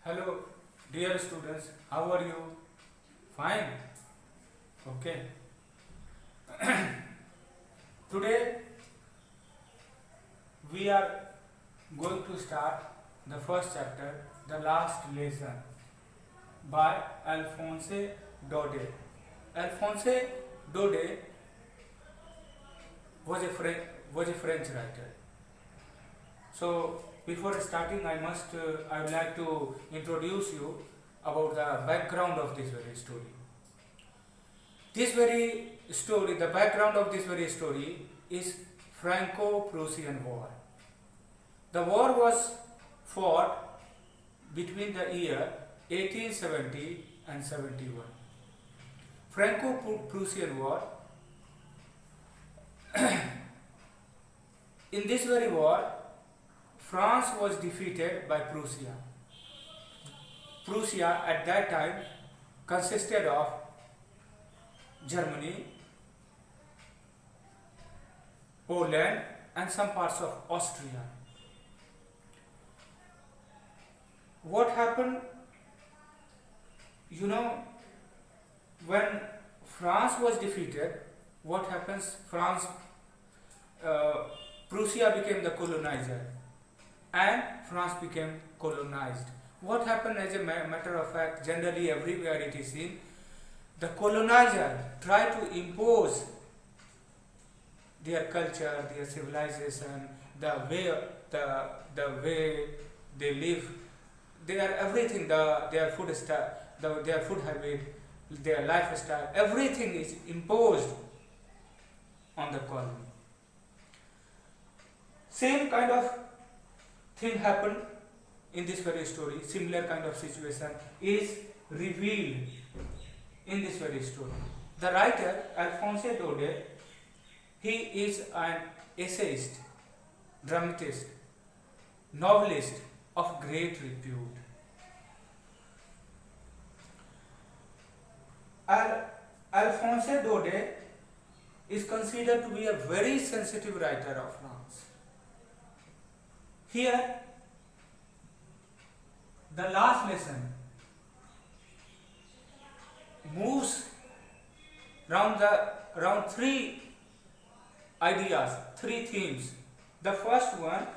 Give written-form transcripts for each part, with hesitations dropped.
Hello, dear students. How are you? Fine. Okay. Today we are going to start the first chapter, the last lesson, by Alphonse Daudet. Alphonse Daudet was a French writer. So before starting, I would like to introduce you about the background of this very story. The background of this very story is Franco-Prussian War. The war was fought between the year 1870 and 71. Franco-Prussian War. In this very war, France was defeated by Prussia. Prussia at that time consisted of Germany, Poland, and some parts of Austria. What happened? When France was defeated, what happens? Prussia became the colonizer, and France became colonized. What happened? As a matter of fact, generally everywhere it is seen, the colonizer tried to impose their culture, their civilization, the way they live, their everything, their food style, their food habit, their lifestyle, everything is imposed on the colony. Same kind of thing happened in this very story. Similar kind of situation is revealed in this very story. The writer Alphonse Daudet, he is an essayist, dramatist, novelist of great repute. Alphonse Daudet is considered to be a very sensitive writer of France. Here, the last lesson moves around three ideas, three themes. The first one,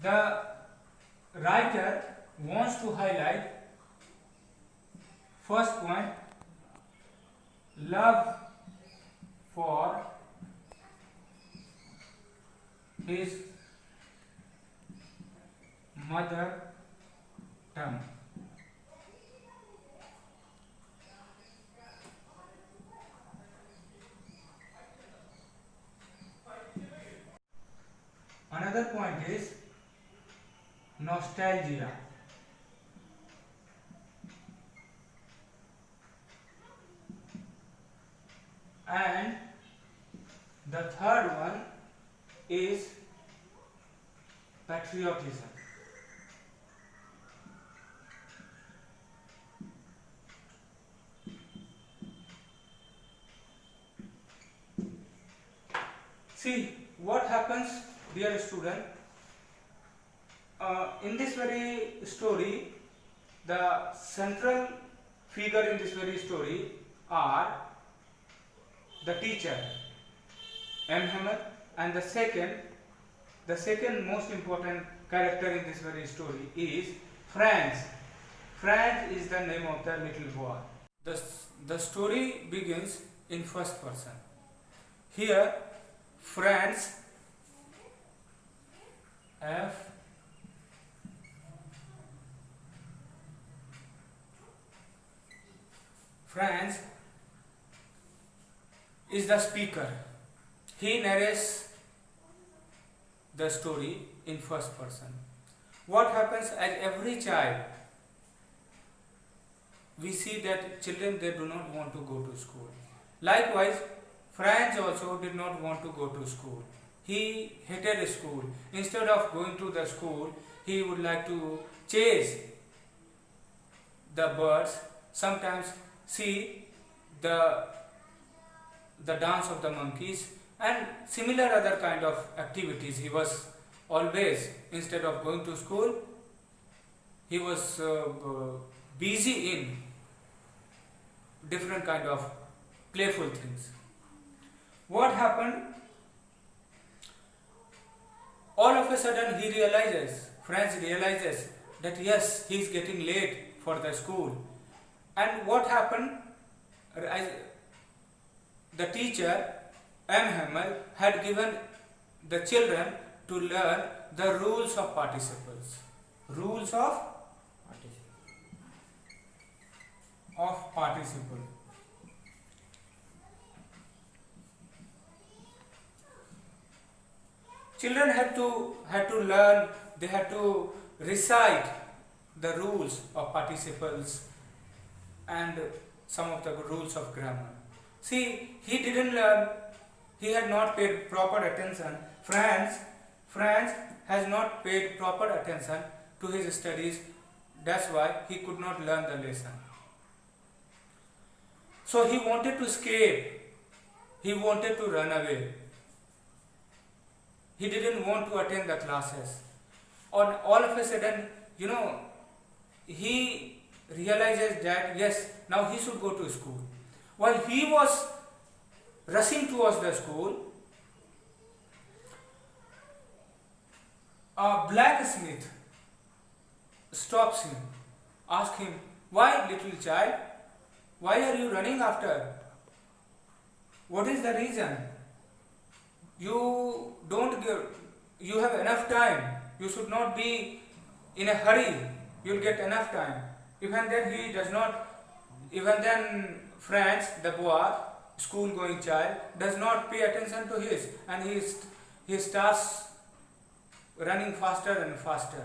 the writer wants to highlight, first point, love for his mother tongue. Another point is nostalgia. And the third one is patriotism. See what happens, dear student. In this very story, the central figure in this very story are the teacher M. Hamad, and the second most important character in this very story is Franz. Franz is the name of the little boy. The story begins in first person. Here, Franz, Franz is the speaker. He narrates the story in first person. What happens? As every child, we see that children, they do not want to go to school. Likewise, Franz also did not want to go to school. He hated school. Instead of going to the school, he would like to chase the birds, sometimes see the dance of the monkeys, and similar other kind of activities. He was always, instead of going to school, he was busy in different kind of playful things. What happened? All of a sudden he realizes, Franz realizes that yes, he is getting late for the school. And what happened? The teacher, M. Hamel, had given the children to learn the rules of participles. Rules of participle. Children had to learn, they had to recite the rules of participles and some of the rules of grammar. See, he didn't learn, he had not paid proper attention. Franz has not paid proper attention to his studies, that's why he could not learn the lesson. So he wanted to escape, he wanted to run away. He didn't want to attend the classes. On all of a sudden, he realizes that yes, now he should go to school. While he was rushing towards the school, a blacksmith stops him, asks him, "Why, little child? Why are you running after? What is the reason? You have enough time. You should not be in a hurry. You'll get enough time." Even then Franz, the boy, school going child, does not pay attention to his, and he starts running faster and faster.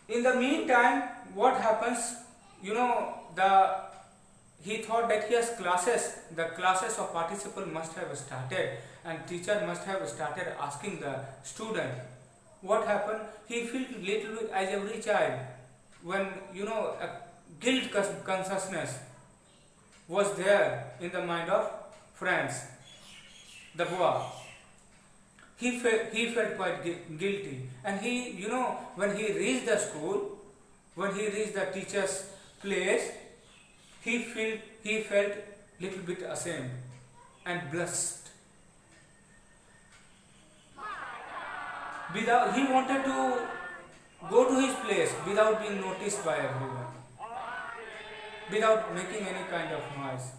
In the meantime, what happens, he thought that he has classes, the classes of participle must have started, and teacher must have started asking the student. What happened? He felt little bit as every child when a guilt consciousness was there in the mind of Franz, the boy. He felt quite guilty, and when he reached the school, when he reached the teacher's place, he felt little bit ashamed and blushed. He wanted to go to his place without being noticed by everyone, without making any kind of noise.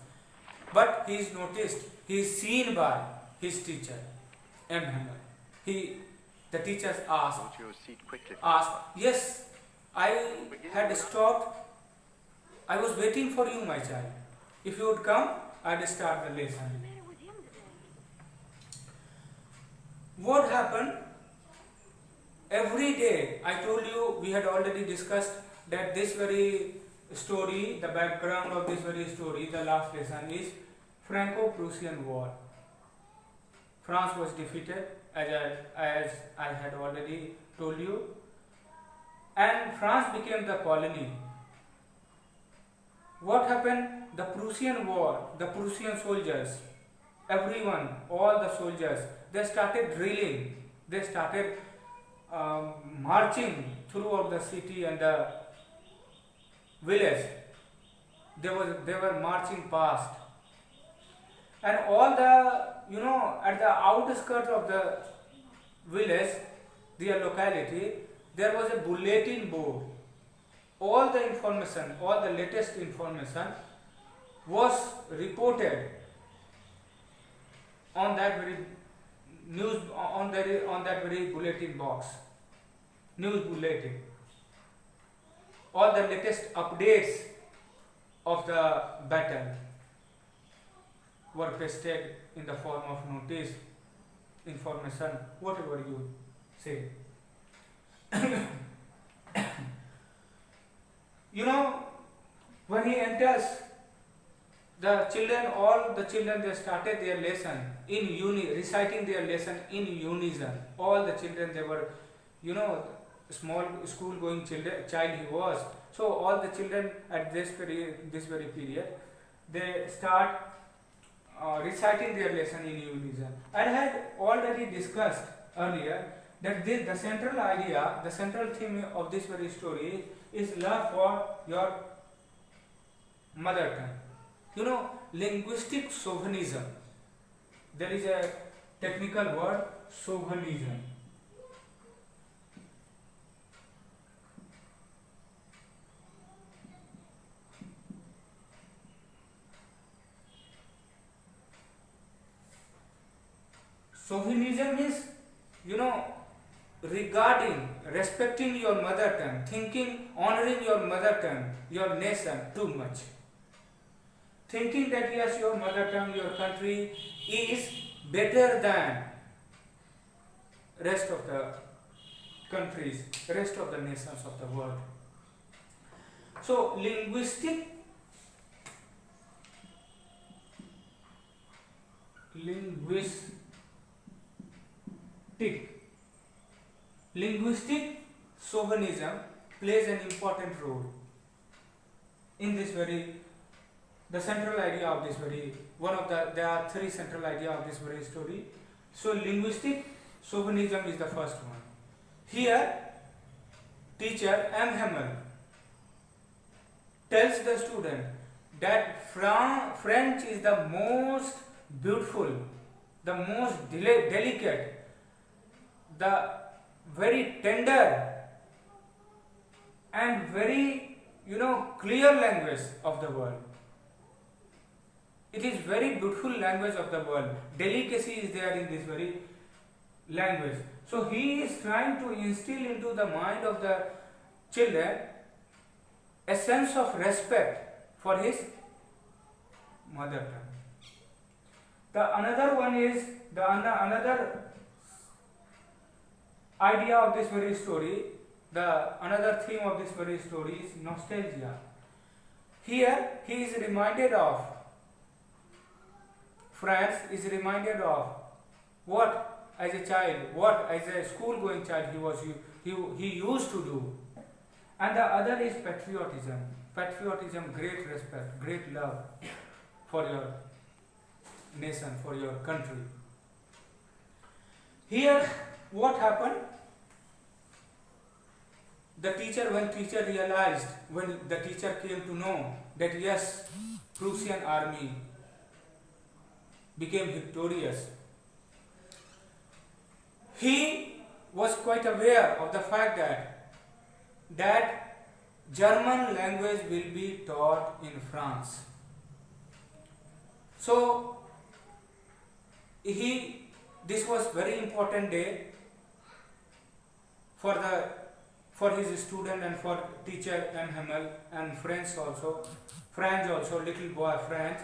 But he is noticed, he is seen by his teacher, M. Hamel. The teacher asked, "Yes, I had stopped. I was waiting for you, my child. If you would come, I'd start the lesson." What happened? Every day, I told you, we had already discussed that this very story, the background of this very story, the last lesson is Franco-Prussian War. France was defeated, as I had already told you, and France became the colony. What happened? The Prussian War, the Prussian soldiers, everyone, all the soldiers, they started drilling, they started marching throughout the city and the village. They were marching past, and all the at the outskirts of the village, their locality, there was a bulletin board. All the information, all the latest information was reported on that very news, on that very bulletin box, news bulletin. All the latest updates of the battle were pasted in the form of notice, information, whatever you say. When he enters, all the children, they started their lesson reciting their lesson in unison. All the children, they were, small school going child he was. So all the children at this very period, they start reciting their lesson in unison. I had already discussed earlier that the central idea, the central theme of this very story is love for your mother tongue. You know, linguistic chauvinism. There is a technical word, chauvinism. Chauvinism means, you know, regarding, respecting your mother tongue, thinking, honoring your mother tongue, your nation too much. Thinking that yes, your mother tongue, your country is better than rest of the countries, rest of the nations of the world. So linguistic chauvinism plays an important role in this very, the central idea of this very, there are three central idea of this very story. So linguistic chauvinism is the first one. Here teacher M. Hamel tells the student that French is the most beautiful, the most delicate, the very tender and very, you know, clear language of the world. It is very beautiful language of the world. Delicacy is there in this very language. So he is trying to instill into the mind of the children a sense of respect for his mother tongue. Another one is another idea of this very story. Another theme of this very story is nostalgia. Here he is reminded of France, is reminded of what as a child, what as a school going child he used to do. And the other is patriotism. Patriotism, great respect, great love for your nation, for your country. Here what happened? When teacher realized, when the teacher came to know that yes, Prussian army became victorious, he was quite aware of the fact that German language will be taught in France. So this was very important day for his student and for teacher M. Hamel and Franz also, little boy Franz.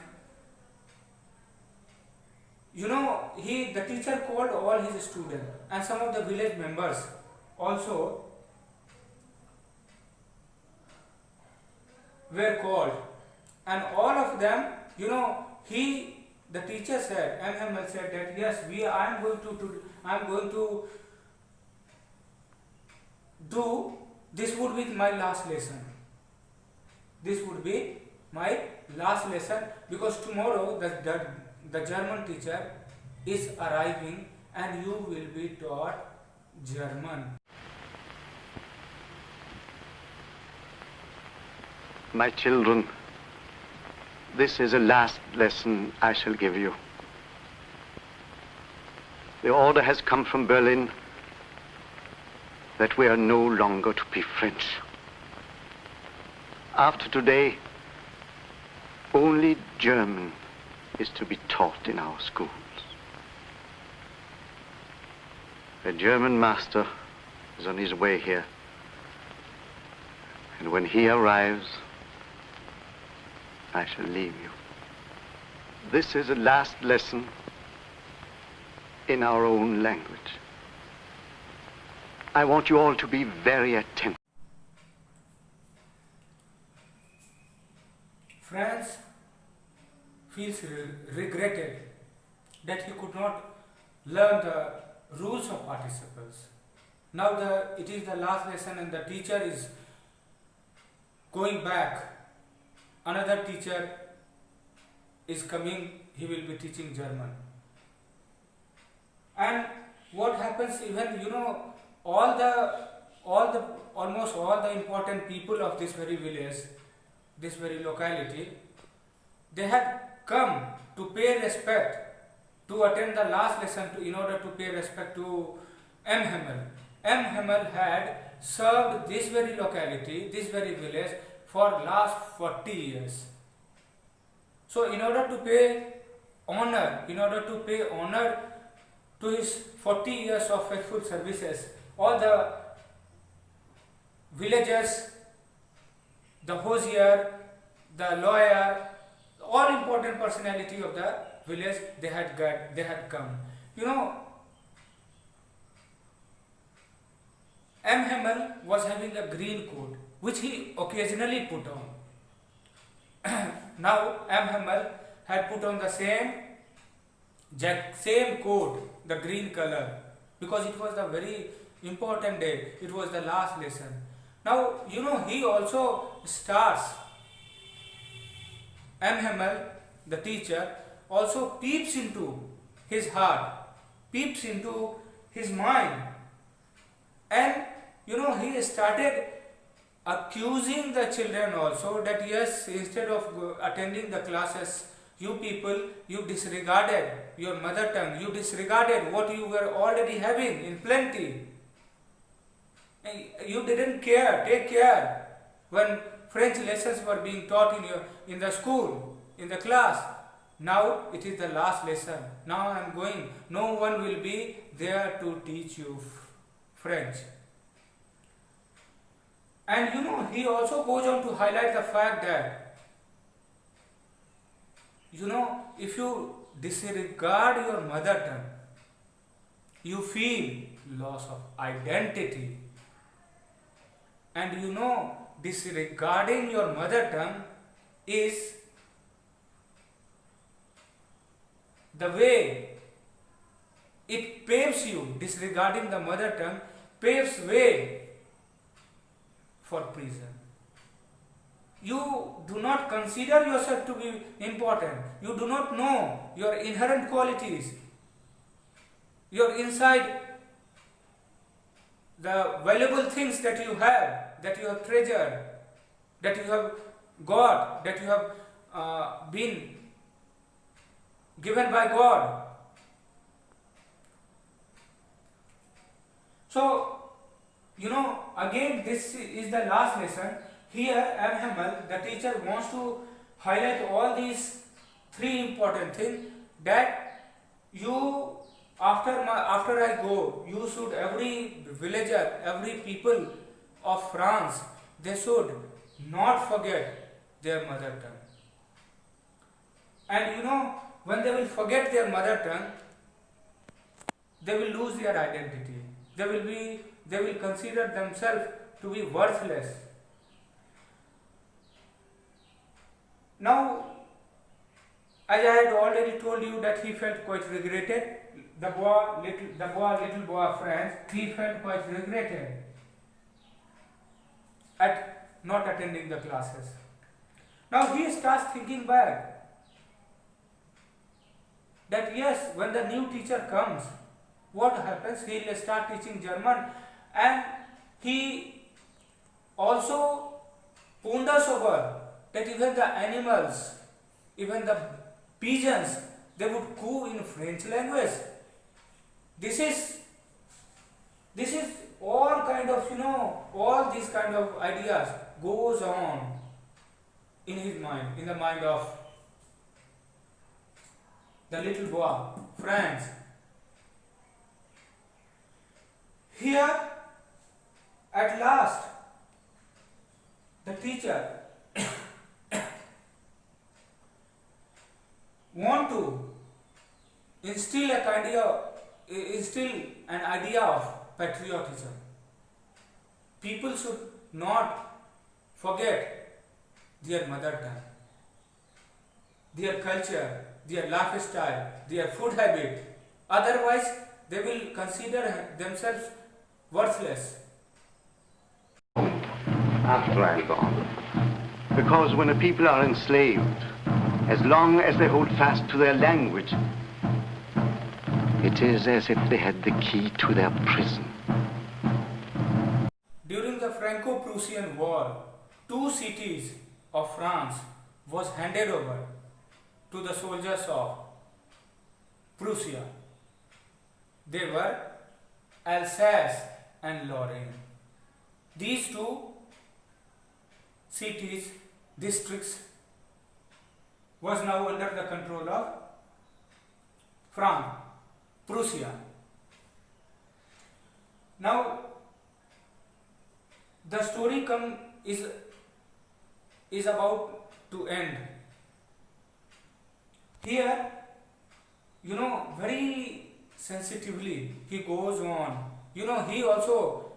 You know, the teacher called all his students and some of the village members also were called, and all of them, you know, the teacher said, M. Hamel said that yes, I am going to do, this would be my last lesson. This would be my last lesson, because tomorrow the German teacher is arriving and you will be taught German. My children, this is the last lesson I shall give you. The order has come from Berlin that we are no longer to be French. After today, only German is to be taught in our schools. The German master is on his way here, and when he arrives, I shall leave you. This is the last lesson in our own language. I want you all to be very attentive. Franz feels regretted that he could not learn the rules of participles. Now it is the last lesson and the teacher is going back. Another teacher is coming, he will be teaching German. And what happens, even all the almost all the important people of this very village, this very locality, they had come to pay respect, to attend the last lesson in order to pay respect to M. Hamel. M. Hamel had served this very locality, this very village for last 40 years. So in order to pay honor to his 40 years of faithful services, all the villagers, the hosier, the lawyer, all important personality of the village, they had come. M. Hamel was having a green coat which he occasionally put on. Now M. Hamel had put on the same coat, the green color, because it was the very important day. It was the last lesson. Now he also starts. M. Hamel, the teacher, also peeps into his heart, peeps into his mind, and he started accusing the children also that yes, instead of attending the classes, you people, you disregarded your mother tongue, you disregarded what you were already having in plenty. You didn't take care when French lessons were being taught in the school, in the class. Now it is the last lesson. Now I am going. No one will be there to teach you French. And he also goes on to highlight the fact that if you disregard your mother tongue, you feel loss of identity. And disregarding your mother tongue is the way it paves you. Disregarding the mother tongue paves way for prison. You do not consider yourself to be important. You do not know your inherent qualities, your inside, the valuable things that you have treasured, that you have got, that you have been given by God. So, again, this is the last lesson. Here, M. Hamel, the teacher, wants to highlight all these three important things that you, after I go, you should, every villager, every people of France, they should not forget their mother tongue. And when they will forget their mother tongue, they will lose their identity. They will consider themselves to be worthless. Now, as I had already told you that he felt quite regretted, little boy friends, he felt quite regretted at not attending the classes. Now he starts thinking back that yes, when the new teacher comes, what happens? He will start teaching German, and he also ponders over that even the animals, even the pigeons, they would coo in French language. This is all kind of, all these kind of ideas goes on in his mind, in the mind of the little boy, Franz. Here, at last, the teacher want to instill an idea of patriotism. People should not forget their mother tongue, their culture, their lifestyle, their food habit. Otherwise, they will consider themselves worthless. After I'm gone. Because when a people are enslaved, as long as they hold fast to their language, It is as if they had the key to their prison. During the Franco-Prussian War, 2 cities of France was handed over to the soldiers of Prussia. They were Alsace and Lorraine. These 2 cities, districts, was now under the control of France, Prussia. Now, the story is about to end. Here, very sensitively he goes on. He also,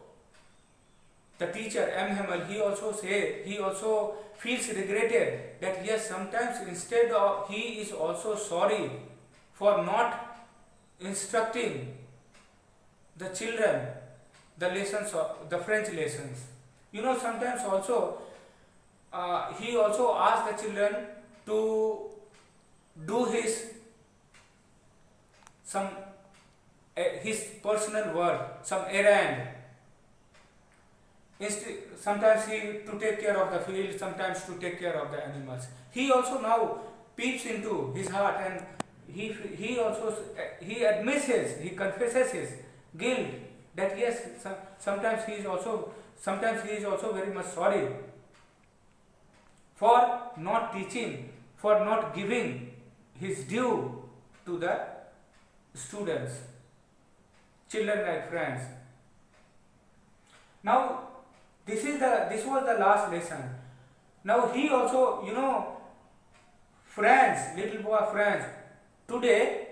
the teacher M. Hamel, he also feels regretted that yes, sometimes instead of, he is also sorry for not instructing the children the lessons of the French lessons. Sometimes also he also asked the children to do his personal work, some errand. Sometimes he to take care of the field, sometimes to take care of the animals. He also now peeps into his heart, and he also he confesses his guilt, that yes, sometimes he is also very much sorry for not teaching, for not giving his due to the students, children like friends. Now, this was the last lesson. Now he also, friends, little boy friends, today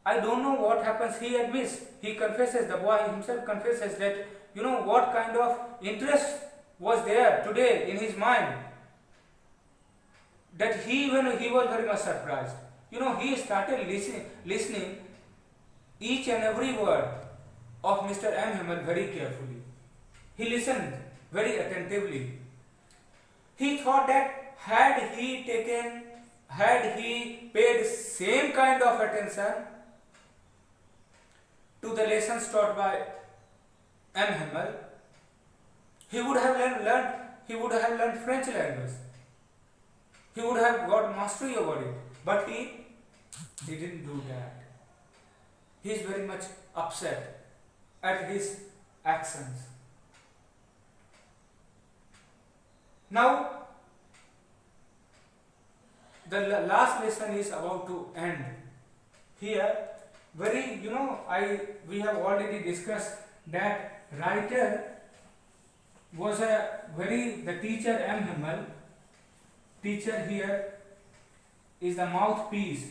I don't know what happens. He admits, he confesses, the boy himself confesses that, what kind of interest was there today in his mind, that he was very much surprised. He started listening each and every word of Mr. M. Hamel very carefully. He listened very attentively. He thought that had he paid same kind of attention to the lessons taught by M. Hamel, he would have learned French language. He would have got mastery over it. But he didn't do that. He is very much upset at his actions. Now, the last lesson is about to end. Here, we have already discussed that writer was the teacher M. Hamel. Teacher here is the mouthpiece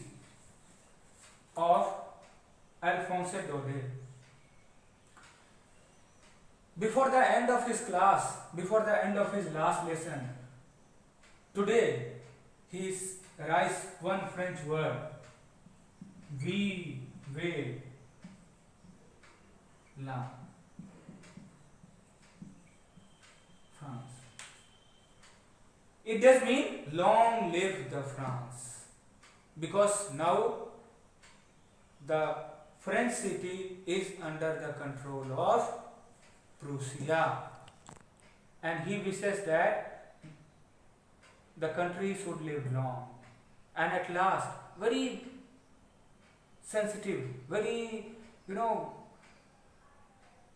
of Alphonse Daudet. Before the end of his class, before the end of his last lesson, today he writes one French word, vive la France. It does mean long live the France, because now the French city is under the control of Prussia, and he wishes that the country should live long. And at last, very sensitive, very,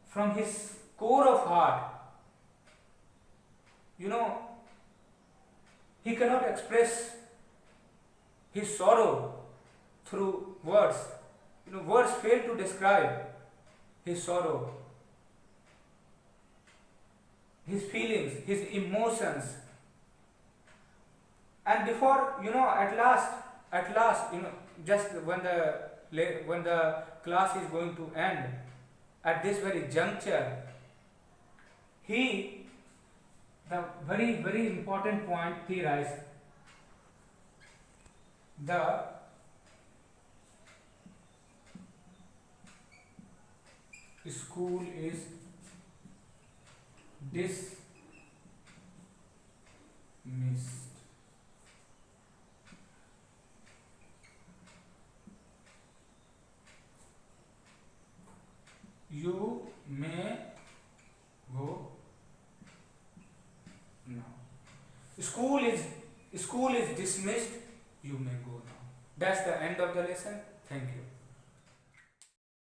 from his core of heart, he cannot express his sorrow through words. Words fail to describe his sorrow, his feelings, his emotions. And before, at last, just when the class is going to end, at this very juncture, the very, very important point he writes, the school is dismissed. You may go now. School is dismissed. You may go now. That's the end of the lesson. Thank you.